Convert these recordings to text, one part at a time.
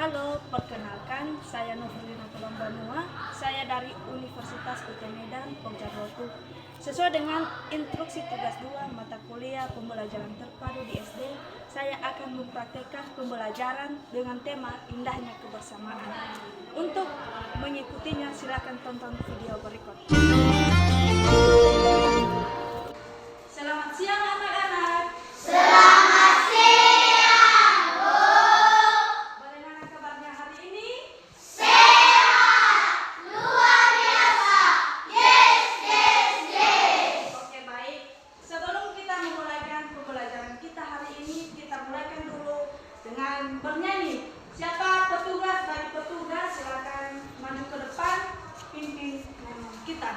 Halo, perkenalkan saya Novelina Kolombanua. Saya dari Universitas UT Medan, Pogja 20. Sesuai dengan instruksi tugas 2 mata kuliah pembelajaran terpadu di SD, saya akan mempraktekkan pembelajaran dengan tema indahnya kebersamaan. Untuk mengikutinya silakan tonton video berikut. Selamat siang anak-anak. Selamat siang, Bu. Bagaimana kabarnya hari ini? Sehat, luar biasa. Yes, yes, yes. Oke, baik. Sebelum kita memulaikan pembelajaran kita hari ini, kita mulaikan dulu dengan bernyanyi. Siapa petugas? Bagi petugas silakan maju ke depan, pimpin kita.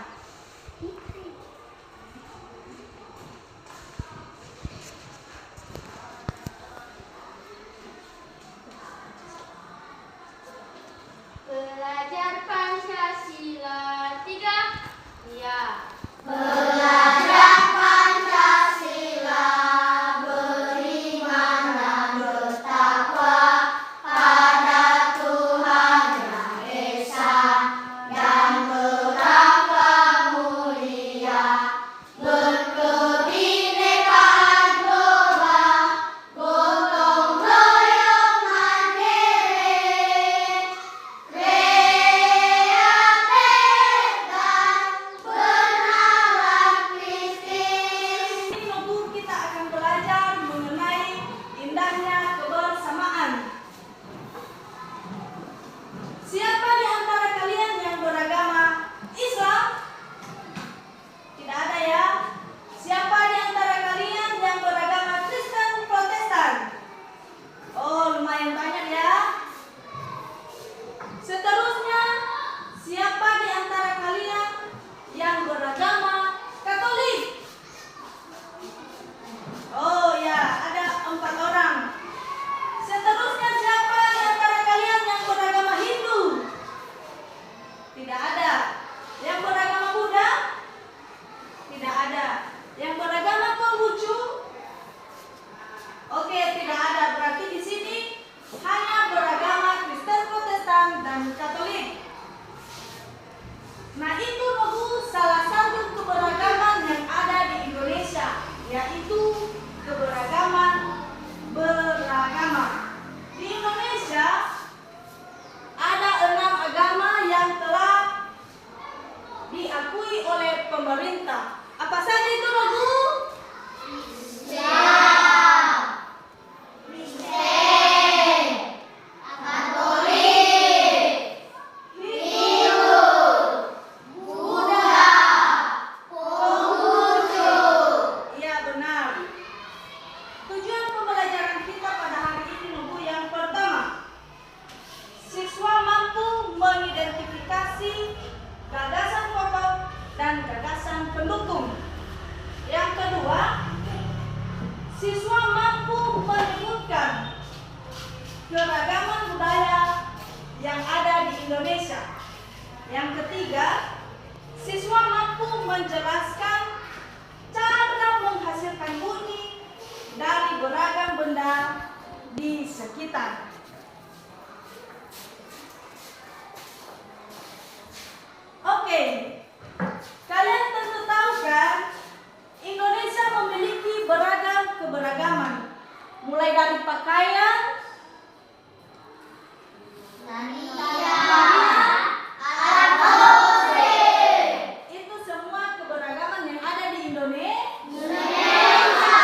Belajar Pancasila 3. Ya. Belajar Pancasila, beriman dan bertakwa pada Tuhan Yang Esa, dan bertakwa mulia, berkebinekaan global, gotong royong mandiri, kreatif dan beranarkistis. Ini Nobu kita akan belajar mengenai indahnya kebersamaan. Siapa di antara kalian yang beragama Islam? Tidak ada ya. Siapa di antara kalian yang beragama Kristen Protestan? Oh, lumayan banyak ya. Seterusnya, siapa di antara kalian yang beragama Katolik? Oh ya, ada 4 orang. Seterusnya, siapa di antara kalian yang beragama Hindu? Tidak ada. Yang beragama Buddha? Tidak ada. Yang beragama Konghucu? Oke, tidak ada. Berarti di sini hanya beragama Kristen Protestan dan Katolik. Nah, itu Nobu salah satu keberagaman yang ada di Indonesia, yaitu keberagaman beragama. Di Indonesia ada 6 agama yang telah diakui oleh pemerintah. Apa saja itu, Nobu? Kristen, Katolik, Hindu, Buddha, Konghucu. Iya, benar. Tujuan pembelajaran kita pada hari ini, Nobu, yang pertama, siswa mampu mengidentifikasi gagasan pokok dan gagasan pendukung. Yang kedua, siswa mampu menyebutkan keragaman budaya yang ada di Indonesia. Yang ketiga, siswa mampu menjelaskan cara menghasilkan bunyi dari beragam benda di sekitar. Oke, kalian tentu tahu kan, Indonesia memiliki beragam keberagaman, mulai dari pakaian, alat musik, itu semua keberagaman yang ada di Indonesia. Indonesia,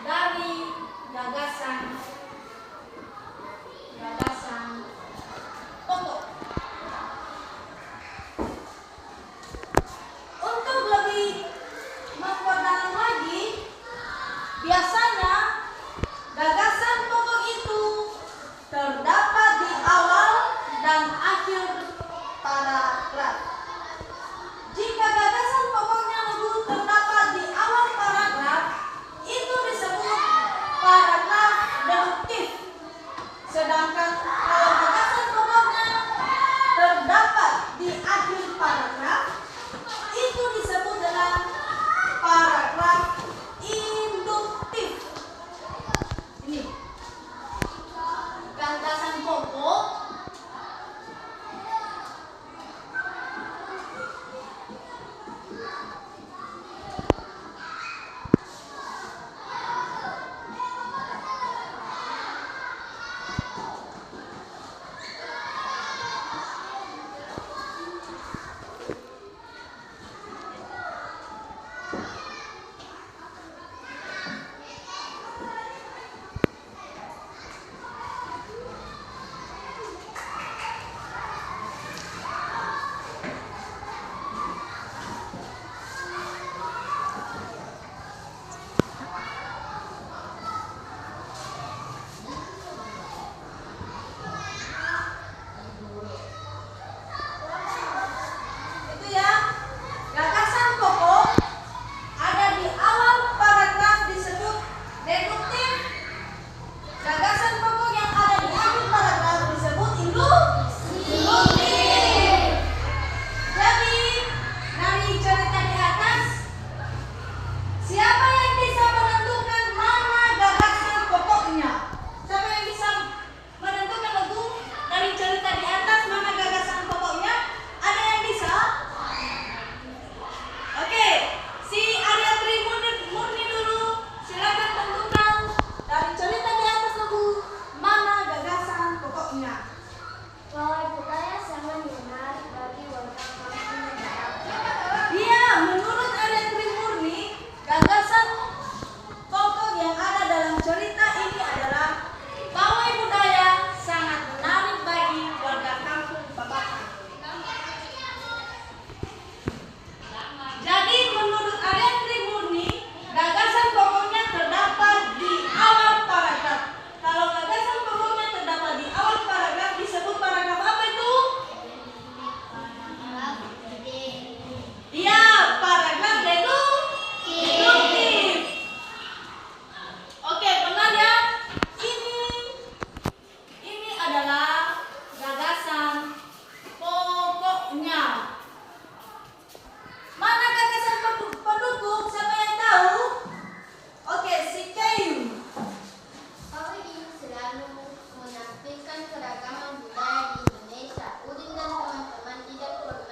dari gagasan pokok. Untuk lebih memperdalam lagi, biasanya gagasan pokok itu terdapat di awal dan akhir paragraf. Jika gagasan pokoknya terdapat di awal paragraf, itu disebut paragraf deduktif. Sedangkan kalau gagasan pokoknya terdapat di akhir paragraf, itu disebut dengan paragraf induktif. Ini gagasan pokok itu ya, gagasan pokok ada di awal paragraf disebut deduktif. Gagasan pokok yang ada di akhir paragraf disebut induktif. Jadi dari cerita di atas, siapa yang bisa menentukan mana gagasan pokoknya? Siapa yang bisa menentukan lagu dari cerita di atas mana gagasan pokoknya? Ada yang bisa? Oke, si Arya Murni dulu, silakan tentukan dari cerita di atas lagu mana gagasan pokoknya. Pawai budaya sangat menarik bagi warga kampung negara. Iya, menurut Arya Murni, gagasan pokok yang ada dalam cerita ini adalah pawai budaya sangat menarik bagi warga kampung Babakan. Jadi menurut Arya Murni, gagasan pokoknya terdapat di awal paragraf. Kalau gagasan pokoknya terdapat di awal paragraf disebut paragraf apa itu? Iya, paragraf deduktif. Oke, benar ya. Ini adalah gagasan pokoknya. Mana gagasan pendukung? Siapa yang tahu? Oke, si Kayu. Pawai ini selalu menampilkan keragaman budaya di Indonesia. Udin dan teman-teman tidak pernah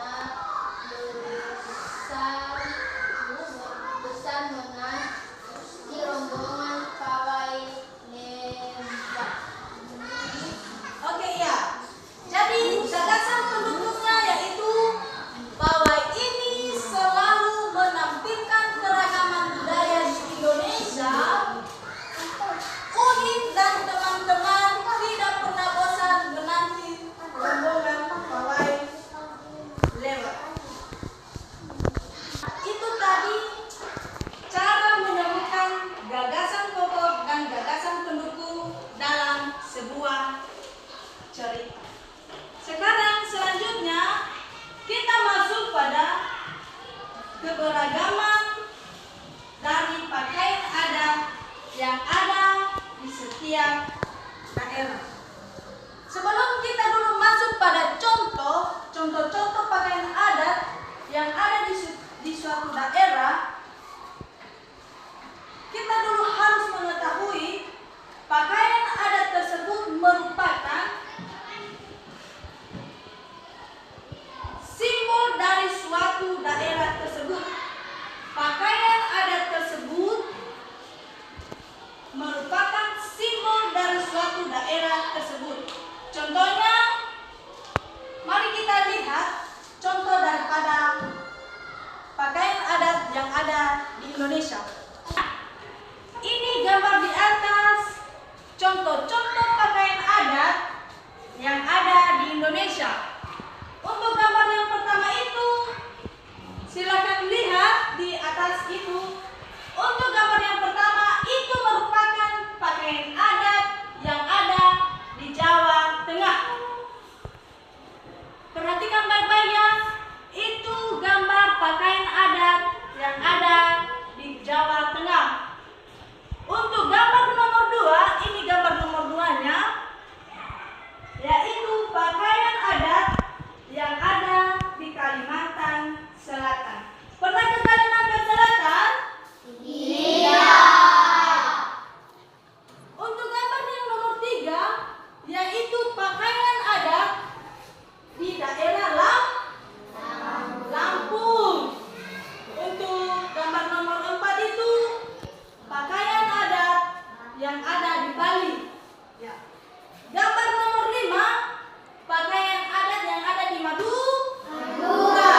bersama di rombongan pawai nembak. Oke, ya. Jadi gagasan pendukungnya yaitu pawai ini selalu menampilkan keragaman budaya di Indonesia. Udin dan teman-teman tidak pernah bosan menanti rombongan pawai lewat. Itu tadi cara menemukan gagasan pokok dan gagasan pendukung dalam sebuah cerita. Sekarang selanjutnya kita masuk pada keberagaman dari pakaian adat yang ada di setiap daerah. Sebelum kita dulu masuk pada contoh-contoh pakaian adat yang ada di suatu daerah, kita dulu harus mengetahui pakaian adat tersebut merupakan simbol dari suatu daerah tersebut. Pakaian adat tersebut merupakan simbol dari suatu daerah tersebut. Contohnya, mari kita lihat contoh daripada pakaian adat yang ada di Indonesia. Ini gambar di atas contoh-contoh pakaian adat yang ada di Indonesia. Untuk gambar yang pertama itu, silakan lihat di atas itu. Untuk gambar yang pertama itu merupakan pakaian adat yang ada di Jawa Tengah. Perhatikan baik-baik ya, itu gambar pakaian adat yang ada di Jawa Tengah. Untuk gambar nomor 2, ini gambar nomor 2-nya, yaitu pakaian adat yang ada di Kalimantan Selatan. Pernah ke Kalimantan Selatan? Iya. Untuk gambar yang nomor 3, yaitu pakaian adat di daerah Lampung. Untuk gambar nomor 4 itu pakaian adat yang ada di Bali. Ya. Gambar nomor 5, pakaian adat yang ada di Madura.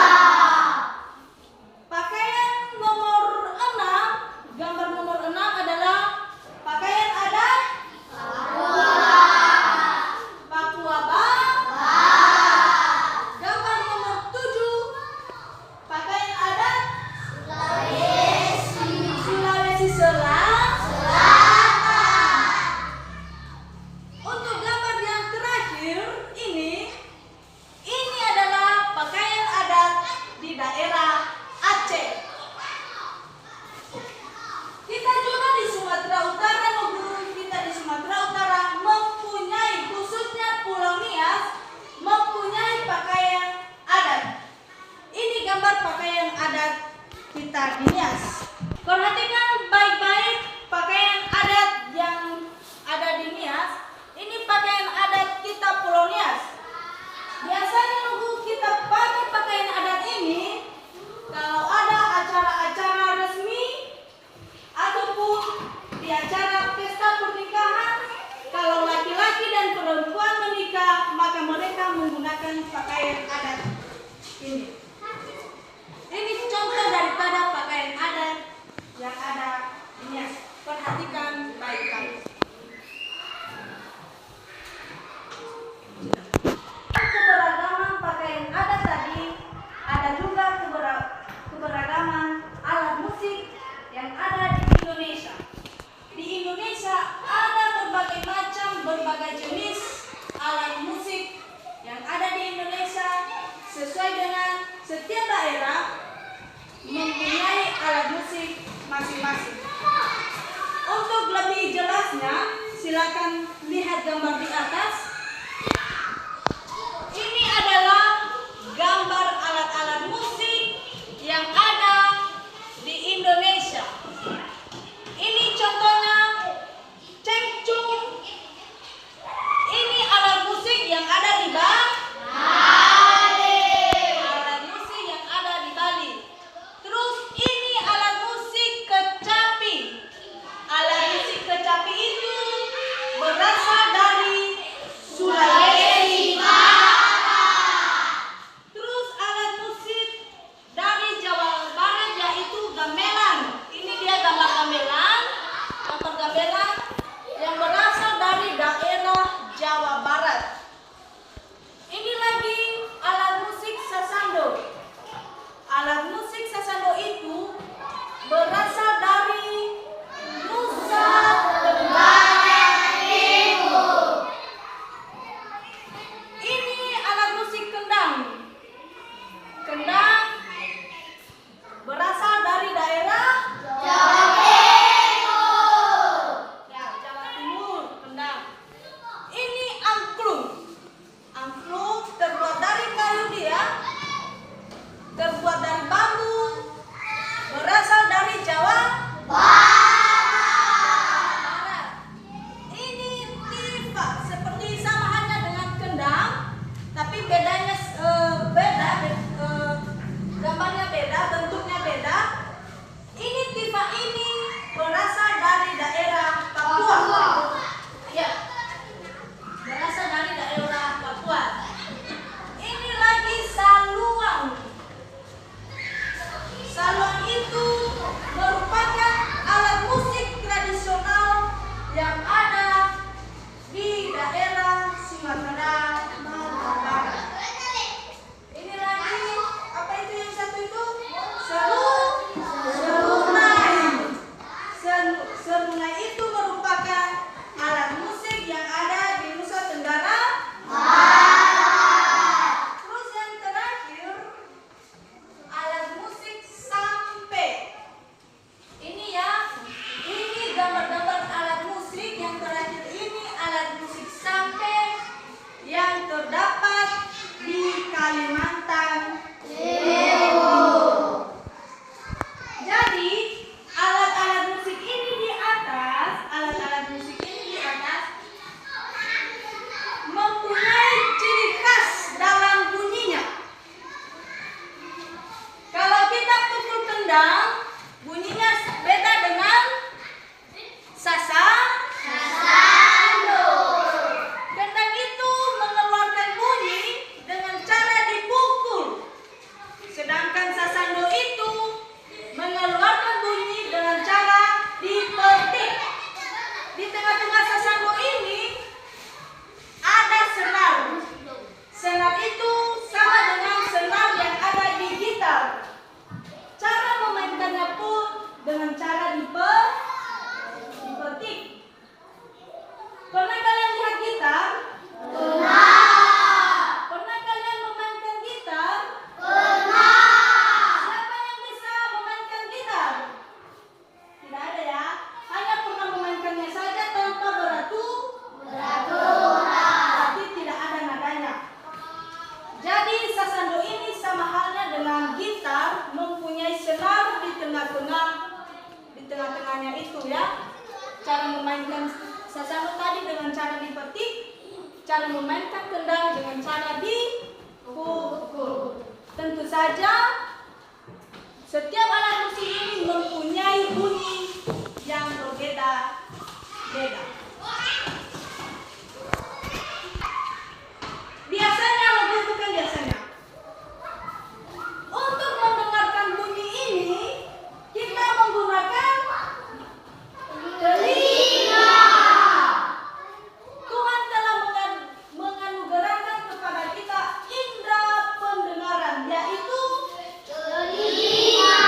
Pakaian nomor 6, gambar nomor 6 adalah pakaian adat Papua Barat. Gambar nomor 7, pakaian adat Sulawesi Selatan. Untuk gambar yang terakhir ini adalah pakaian adat di daerah Aceh. Kita juga di Sumatera Utara, kita di Sumatera Utara mempunyai, khususnya Pulau Nias, mempunyai pakaian adat. Ini gambar pakaian adat kita di Nias. Perhatikan baik-baik pakaian adat yang ada di Nias. Ini pakaian adat kita Pulau Nias. Biasanya kita pakai pakaian adat ini kalau ada acara-acara resmi ataupun di acara pesta pernikahan. Kalau laki-laki dan perempuan menikah, maka mereka menggunakan pakaian adat ini. Ini contoh daripada pakaian adat yang ada di Nias. Perhatikan baik-baik. Keberagaman pakaian adat tadi, ada juga keberagaman alat musik yang ada di Indonesia. Di Indonesia ada berbagai jenis alat musik yang ada di Indonesia, sesuai dengan setiap daerah mempunyai alat musik masing-masing. Untuk lebih jelasnya, silakan lihat gambar di atas. Ini adalah gambar alat-alat musik yang ada di Indonesia. Ini contohnya cengcung. Ini alat musik yang ada di Bali. Alat musik yang ada di Bali. Terus ini alat musik kecapi. Alat musik kecapi itu berasal dari gendang bunyinya beda dengan sasando. Gendang itu mengeluarkan bunyi dengan cara dipukul, sedangkan sasando itu mengeluarkan bunyi dengan cara dipetik. Di tengah-tengah sasando ini ada senar. Senar itu sama dengan senar yang ada di gitar. Cara memainkannya pun dengan cara dipetik. Pernah kalian lihat gitar? Pernah kalian memainkan gitar? Siapa yang bisa memainkan gitar? Tidak ada ya. Hanya pernah memainkannya saja tanpa berarti tidak ada nadanya. Jadi sasando ini sama halnya dengan gitar, mempunyai senar di tengah-tengahnya itu ya. Cara memainkan sasando tadi dengan cara dipetik, cara memainkan gendang dengan cara dipukul. Tentu saja setiap alat musik ini mempunyai bunyi yang berbeda-beda. Biasanya untuk mendengarkan bunyi ini kita menggunakan telinga. Tuhan telah menganugerahkan kepada kita indera pendengaran, yaitu telinga.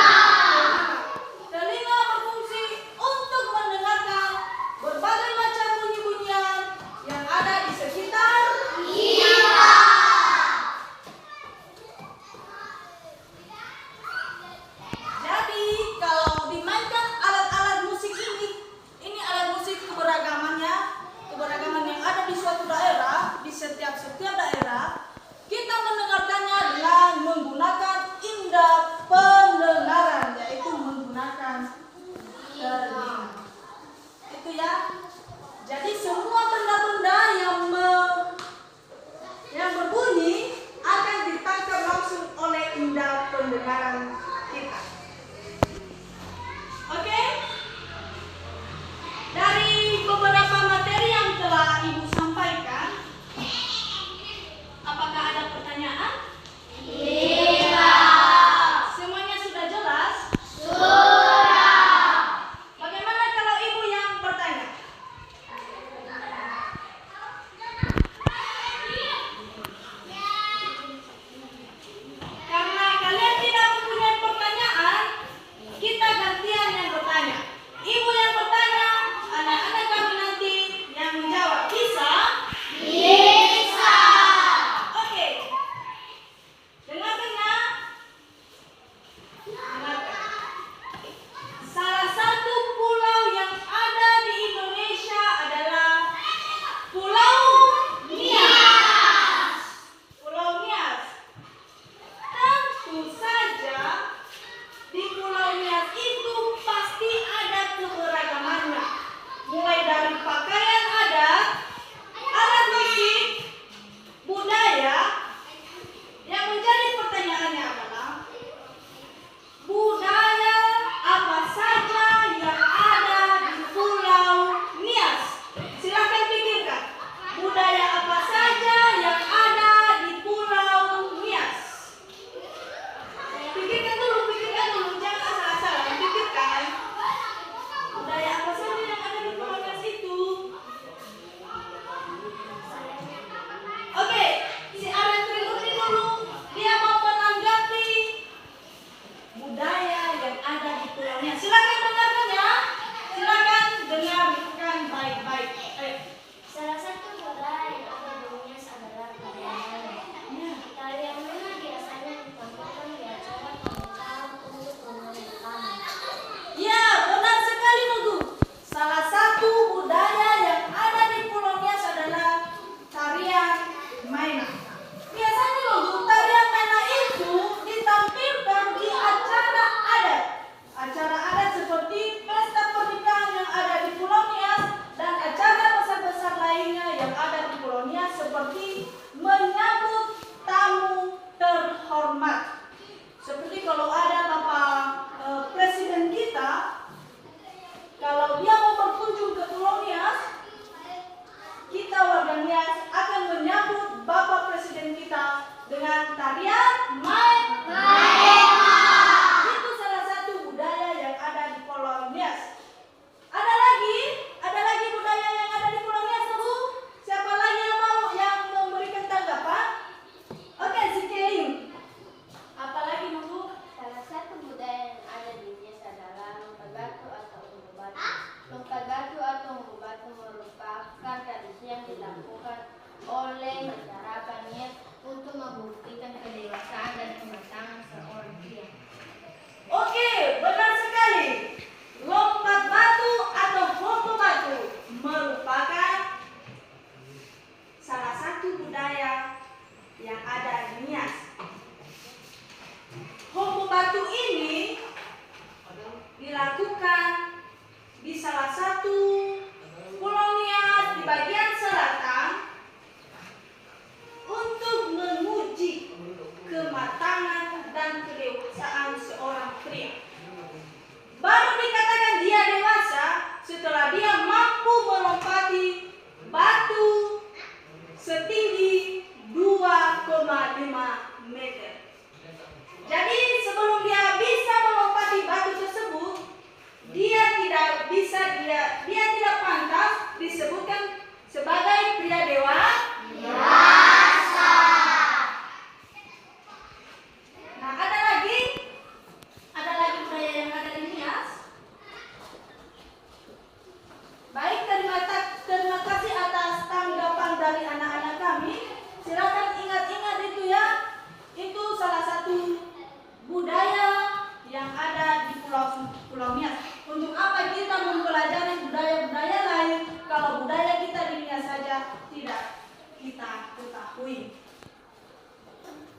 Pulau Nias. Untuk apa kita mempelajari budaya-budaya lain kalau budaya kita di Nias saja tidak kita ketahui?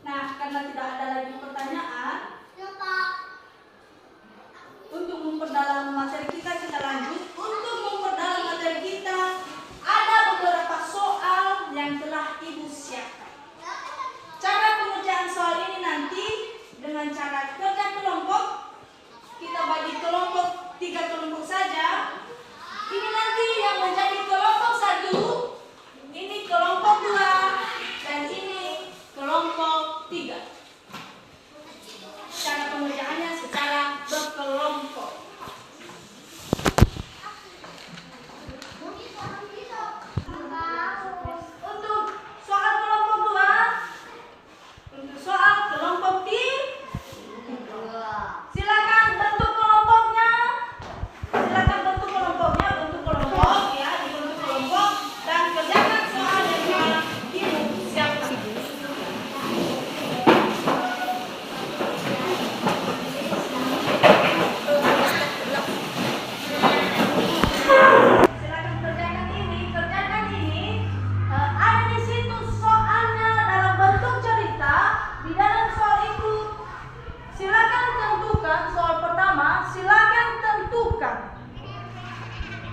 Nah, karena tidak ada lagi pertanyaan, untuk memperdalam materi kita lanjut. Untuk memperdalam materi kita, ada beberapa soal yang telah Ibu siapkan. Cara pengerjaan soal ini nanti dengan cara kerja kelompok. Kita bagi kelompok 3 kelompok saja. Ini nanti yang menjadi kelompok 1, ini kelompok 2, dan ini kelompok 3. Cara pengerjaannya secara berkelompok. Untuk soal kelompok 2, untuk soal kelompok 3, silakan bentuk kelompoknya. Bentuk kelompok ya, dibentuk kelompok dan kerjakan soal yang telah Ibu siapkan. Silakan kerjakan ini. Ada di situ soalnya dalam bentuk cerita. Di dalam soal itu silakan tentukan soal pertama. Silakan tentukan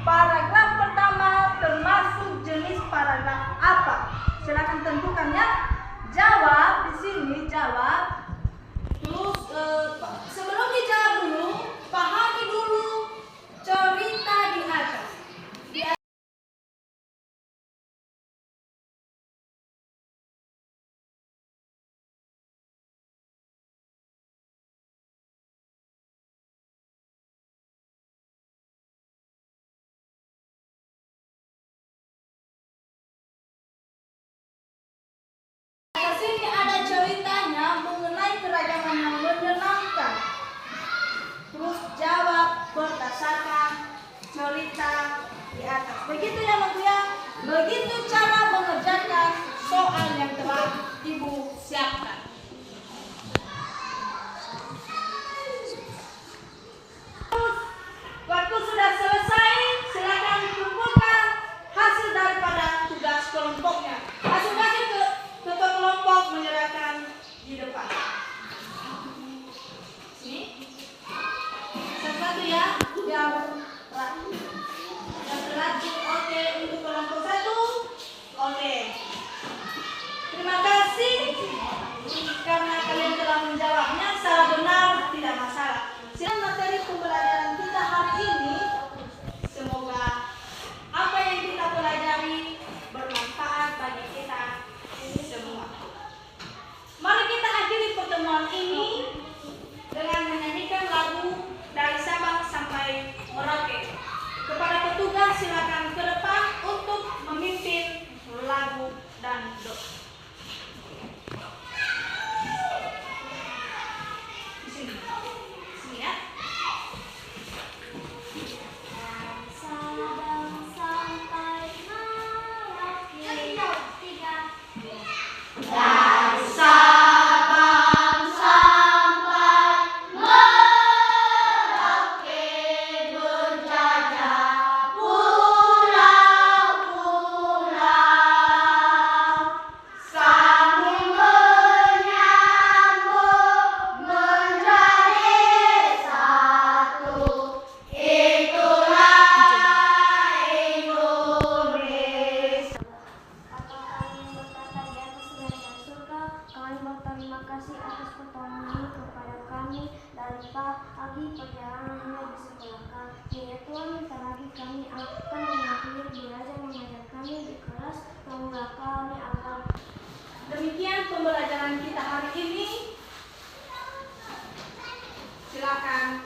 paragraf pertama termasuk jenis paragraf apa. Silakan tentukan ya. Jawab di sini, jawab. Terus sebelum dijawab dulu, pahami dulu cerita di atas. Di sini ada ceritanya mengenai keragaman yang menyenangkan. Terus jawab berdasarkan cerita di atas. Begitu ya Mas ya. Begitu cara mengerjakan soal yang telah Ibu siapkan. Terus waktu sudah selesai, silakan kumpulkan hasil daripada tugas kelompoknya. Masing-masing ketua kelompok menyerahkan di depan. Sini. Satu ya, yang terakhir. Oke, untuk kelompok 1. Oke. Terima kasih karena kalian telah menjawabnya. Salah benar tidak masalah. Silakan materi pembelajaran kita hari ini. Semoga apa yang kita pelajari bermanfaat bagi kita semua. Mari kita akhiri pertemuan ini dengan menyanyikan lagu dari Sabang sampai Merauke. Kepada petugas silakan ke depan untuk memimpin lagu dan doa. Di sini ya. Sabang sampai Merauke. 3. Dari Sabang sampai Merauke berjajah pulau-pulau sambil menyambut menjadi satu. Itulah Indonesia. Apakah kami berkata di atas kerajaan surga? Kami berterima kasih atas pertolongan kepada kami dari pagi perjalanan hingga di sekolah kami. Ya Tuhan, minta lagi kami akan mengakhiri belajar mengajar kami di kelas pemula kami agar Demikian pembelajaran kita hari ini. Silakan